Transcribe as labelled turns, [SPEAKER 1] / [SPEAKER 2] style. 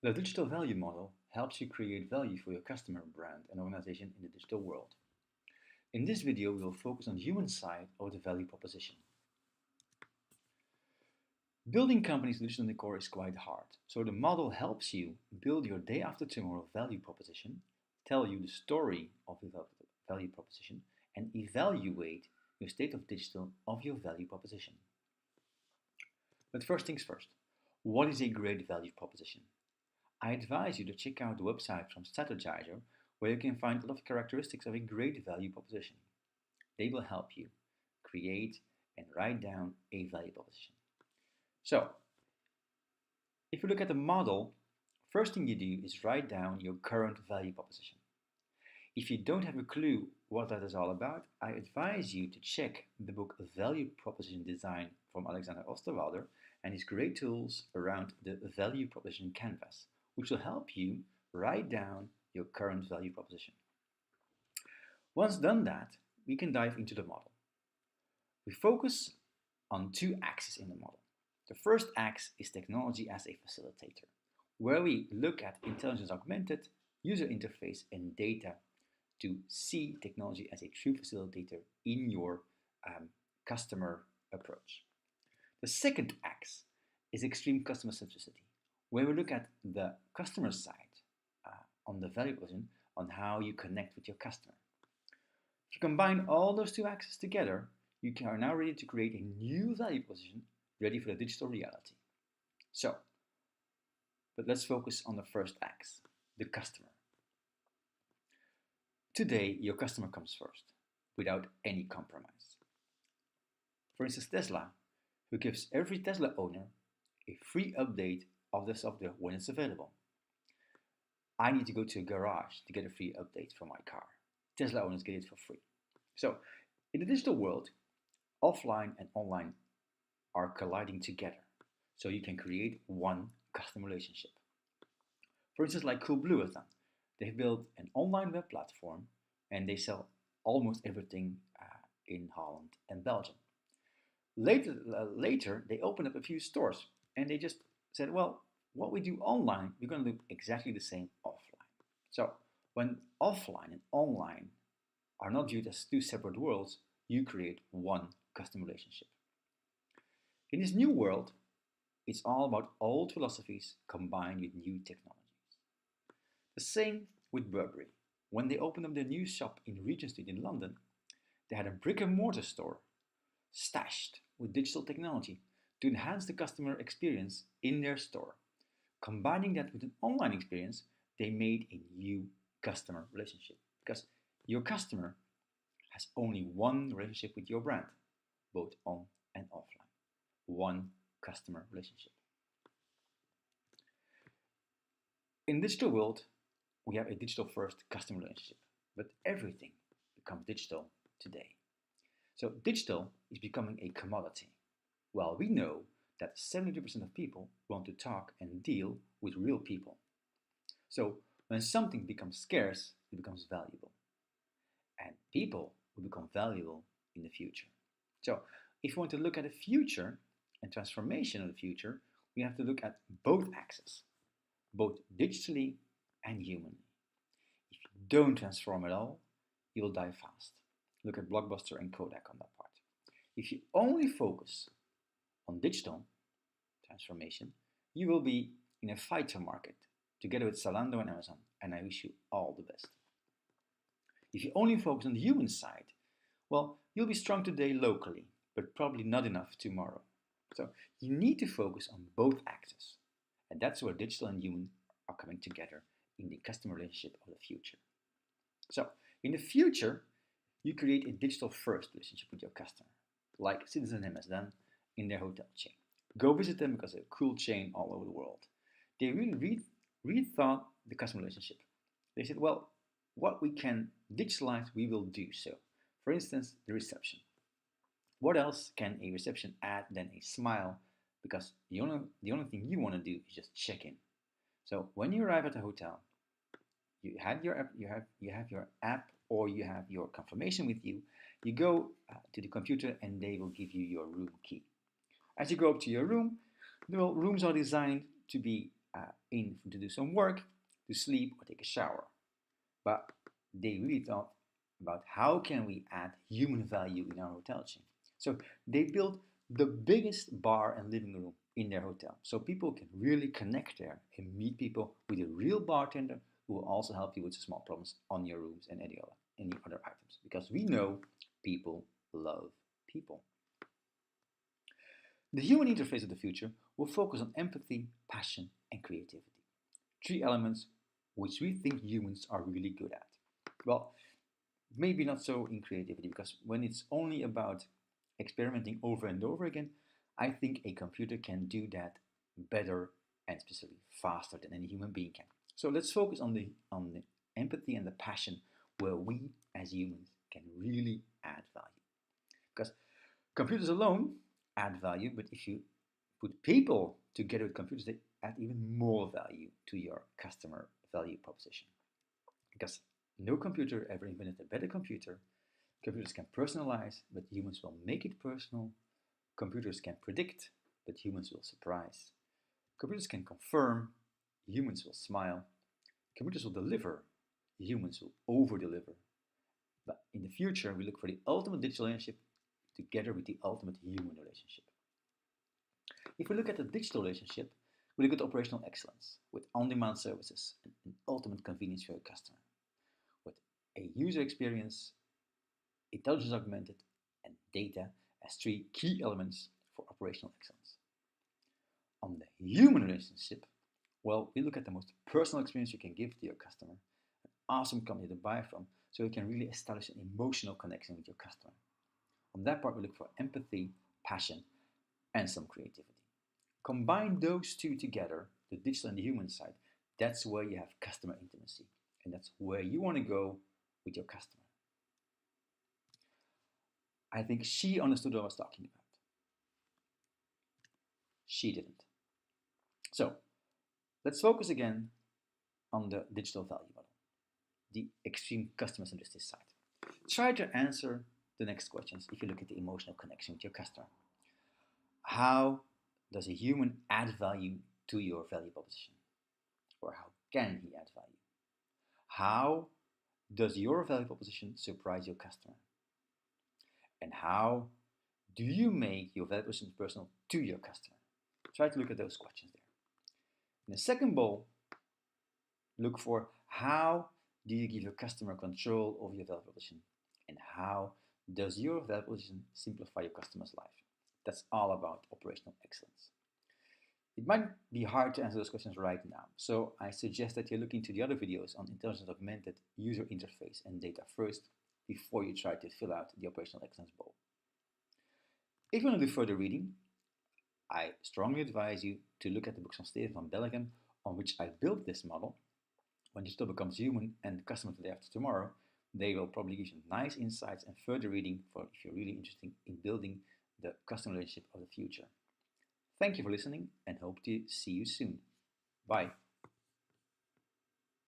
[SPEAKER 1] The digital value model helps you create value for your customer, brand, and organization in the digital world. In this video, we will focus on the human side of the value proposition. Building companies with digital core is quite hard, so the model helps you build your day after tomorrow value proposition, tell you the story of the value proposition, and evaluate your state of digital of your value proposition. But first things first, what is a great value proposition? I advise you to check out the website from Strategizer, where you can find a lot of characteristics of a great value proposition. They will help you create and write down a value proposition. So, if you look at the model, first thing you do is write down your current value proposition. If you don't have a clue what that is all about, I advise you to check the book Value Proposition Design from Alexander Osterwalder and his great tools around the value proposition canvas, which will help you write down your current value proposition. Once done that, we can dive into the model. We focus on two axes in the model. The first axe is technology as a facilitator, where we look at intelligence augmented, user interface, and data to see technology as a true facilitator in your customer approach. The second axe is extreme customer centricity, where we look at the customer side on the value proposition on how you connect with your customer. If you combine all those two axes together, you are now ready to create a new value proposition ready for the digital reality. But let's focus on the first axe, the customer. Today, your customer comes first, without any compromise. For instance, Tesla, who gives every Tesla owner a free update of the software when it's available. I need to go to a garage to get a free update for my car. Tesla owners get it for free. So, in the digital world, offline and online are colliding together, so you can create one customer relationship. For instance, like Coolblue has done. They've built an online web platform and they sell almost everything in Holland and Belgium. Later, they opened up a few stores and they just said, well, what we do online, we're going to do exactly the same offline. So when offline and online are not viewed as two separate worlds, you create one customer relationship. In this new world, it's all about old philosophies combined with new technologies. The same with Burberry. When they opened up their new shop in Regent Street in London, they had a brick and mortar store stashed with digital technology to enhance the customer experience in their store. Combining that with an online experience, they made a new customer relationship, because your customer has only one relationship with your brand, both on and offline. One customer relationship. In the digital world, we have a digital first customer relationship, but everything becomes digital today. So digital is becoming a commodity. Well, we know that 72% of people want to talk and deal with real people. So when something becomes scarce, it becomes valuable. And people will become valuable in the future. So if you want to look at the future and transformation of the future, we have to look at both axes, both digitally and humanly. If you don't transform at all, you'll die fast. Look at Blockbuster and Kodak on that part. If you only focus on digital transformation, you will be in a fighter market together with Zalando and Amazon, and I wish you all the best. If you only focus on the human side, well, you'll be strong today locally, but probably not enough tomorrow. So you need to focus on both axes, and that's where digital and human are coming together in the customer relationship of the future. So in the future, you create a digital first relationship with your customer, like Citizen has done in their hotel chain. Go visit them because they're a cool chain all over the world. They really rethought the customer relationship. They said, well, what we can digitalize, we will do so. For instance, the reception. What else can a reception add than a smile? Because the only thing you want to do is just check in. So when you arrive at a hotel, you have your app, or you have your confirmation with you. You go to the computer and they will give you your room key. As you go up to your room, the rooms are designed to be in to do some work, to sleep, or take a shower. But they really thought about how can we add human value in our hotel chain. So they built the biggest bar and living room in their hotel, so people can really connect there and meet people with a real bartender who will also help you with small problems on your rooms and any other items. Because we know people love people. The human interface of the future will focus on empathy, passion, and creativity. Three elements which we think humans are really good at. Well, maybe not so in creativity, because when it's only about experimenting over and over again, I think a computer can do that better and especially faster than any human being can. So let's focus on the empathy and the passion where we as humans can really add value. Because computers alone add value, but if you put people together with computers, they add even more value to your customer value proposition. Because no computer ever invented a better computer. Computers can personalize, but humans will make it personal. Computers can predict, but humans will surprise. Computers can confirm, humans will smile. Computers will deliver, humans will over-deliver. But in the future, we look for the ultimate digital relationship together with the ultimate human relationship. If we look at the digital relationship, we look at operational excellence with on-demand services and an ultimate convenience for your customer. With a user experience, intelligence augmented, and data as three key elements for operational excellence. On the human relationship, well, we look at the most personal experience you can give to your customer, an awesome company to buy from, so you can really establish an emotional connection with your customer. On that part, we look for empathy, passion, and some creativity. Combine those two together, the digital and the human side, that's where you have customer intimacy. And that's where you want to go with your customer. I think she understood what I was talking about. She didn't. So, let's focus again on the digital value model, the extreme customer centricity side. Try to answer the next questions if you look at the emotional connection with your customer. How does a human add value to your value proposition? Or how can he add value? How does your value proposition surprise your customer? And how do you make your value proposition personal to your customer? Try to look at those questions there. In the second bowl, look for how do you give your customer control over your value proposition? And how does your value proposition simplify your customer's life? That's all about operational excellence. It might be hard to answer those questions right now, so I suggest that you look into the other videos on intelligence augmented, user interface, and data first before you try to fill out the operational excellence bowl. If you want to do further reading, I strongly advise you to look at the books from Steven van Bellegem, on which I built this model. When digital becomes human and customer today after tomorrow, they will probably give you nice insights and further reading for if you're really interested in building the customer relationship of the future. Thank you for listening and hope to see you soon. Bye.